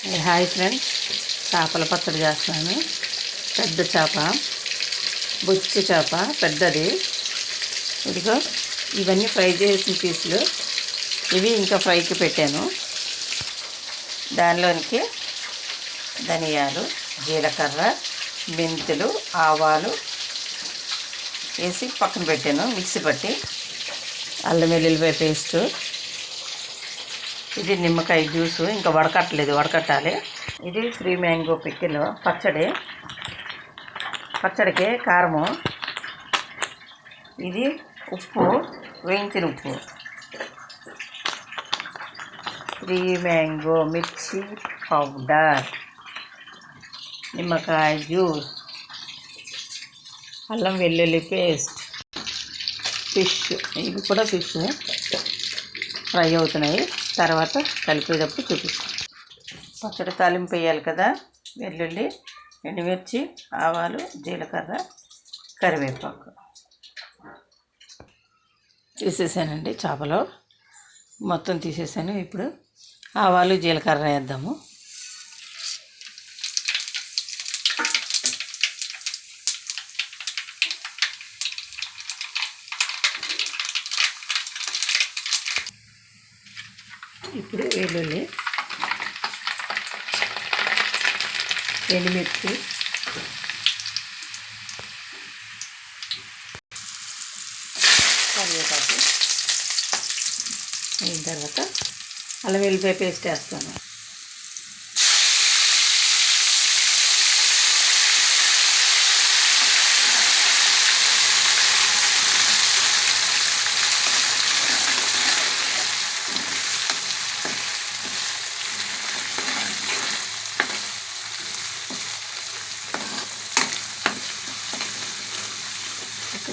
Hi friends, చేపల పచ్చడి చేస్తున్నాను. పెద్ద చేప, బొచ్చు చేప పెద్దది. ఇదిగో ఇవన్నీ ఫ్రై చేసిన పీసులు. ఇవి ఇంకా ఫ్రైకి పెట్టాను. దానిలోనికి ధనియాలు, జీలకర్ర, మెంతులు, ఆవాలు వేసి పక్కన పెట్టాను. మిక్సీ పట్టి అల్లం వెల్లుల్లిపాయ పేస్టు, ఇది నిమ్మకాయ జ్యూసు. ఇంకా వడకట్టాలి. ఇది 3 మ్యాంగో పిక్కిల్ పచ్చడికి కారము. ఇది ఉప్పు, వేయించిన ఉప్పు. 3 మ్యాంగో మిర్చి పౌడర్, నిమ్మకాయ జ్యూస్, అల్లం వెల్లుల్లి పేస్ట్, ఫిష్. ఇవి కూడా ఫిష్ ఫ్రై అవుతున్నాయి. తర్వాత కలిపేటప్పుడు చూపిస్తాను. పచ్చడి తాలింపు వేయాలి కదా. వెల్లుల్లి, ఎండుమిర్చి, ఆవాలు, జీలకర్ర, కరివేపాకు తీసేసానండి. చేపలో మొత్తం తీసేసాను. ఇప్పుడు ఆవాలు, జీలకర్ర వేద్దాము. ఇప్పుడు వెల్లుల్లి, ఎండుమిర్చి, కరివేపాకు అయిన తర్వాత అల్లం వెల్లిపాయ పేస్ట్ వేస్తాను.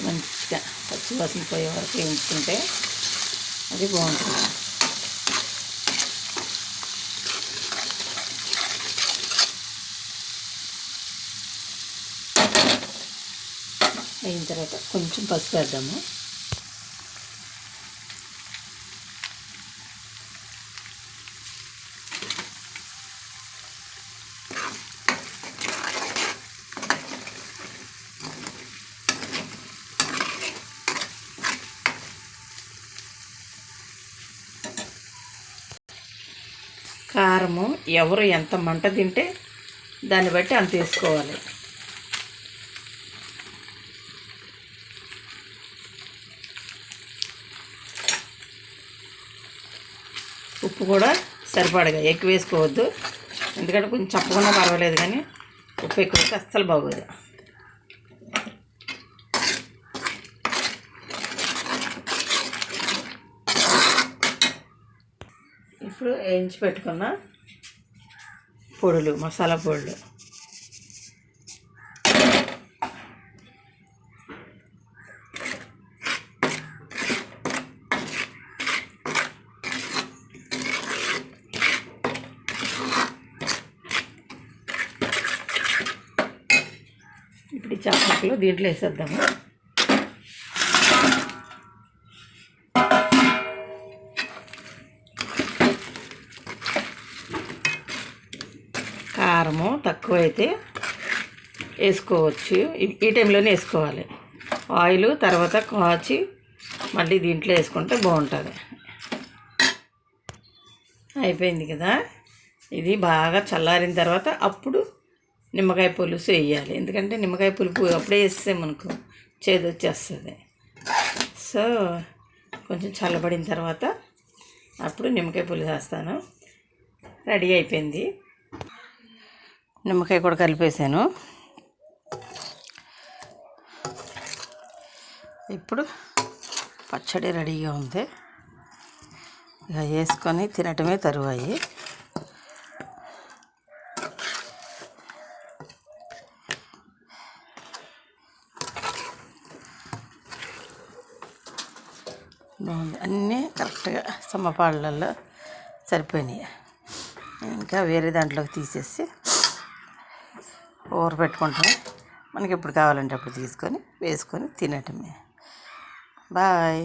మంచిగా పచ్చివాసన పోయే వరకు వేయించుకుంటే అది బాగుంటుంది. అయిన తర్వాత కొంచెం పసుపు వేద్దాము. కారము ఎవరు ఎంత మంట తింటే దాన్ని బట్టి అంత వేసుకోవాలి. ఉప్పు కూడా సరిపడగా ఎక్కువ వేసుకోవద్దు, ఎందుకంటే కొంచెం చప్పకుండా పర్వాలేదు, కానీ ఉప్పు ఎక్కువ వేస్తే అస్సలు బాగోదు. ఇప్పుడు వేయించి పెట్టుకున్న పొడులు, మసాలా పొడులు, ఇప్పుడు ఈ చేపలు దీంట్లో వేసేద్దాము. కారము తక్కువైతే వేసుకోవచ్చు, ఈ టైంలోనే వేసుకోవాలి. ఆయిల్ తర్వాత కాచి మళ్ళీ దీంట్లో వేసుకుంటే బాగుంటుంది. అయిపోయింది కదా. ఇది బాగా చల్లారిన తర్వాత అప్పుడు నిమ్మకాయ పులుసు వేయాలి. ఎందుకంటే నిమ్మకాయ పులుపు అప్పుడే వేస్తే మనకు చేదు వచ్చేస్తుంది. సో కొంచెం చల్లబడిన తర్వాత అప్పుడు నిమ్మకాయ పులుసు వేస్తాను. రెడీ అయిపోయింది. నిమ్మకాయ కూడా కలిపేసాను. ఇప్పుడు పచ్చడి రెడీగా ఉంది. ఇక వేసుకొని తినటమే తరువాయి. బాగుంది. అన్నీ కరెక్ట్గా సమపాళ్ళల్లో సరిపోయినాయి. ఇంకా వేరే దాంట్లోకి తీసేసి పెట్టుకుంటాం. మనకి ఎప్పుడు కావాలంటే అప్పుడు తీసుకొని వేసుకొని తినటమే. బాయ్.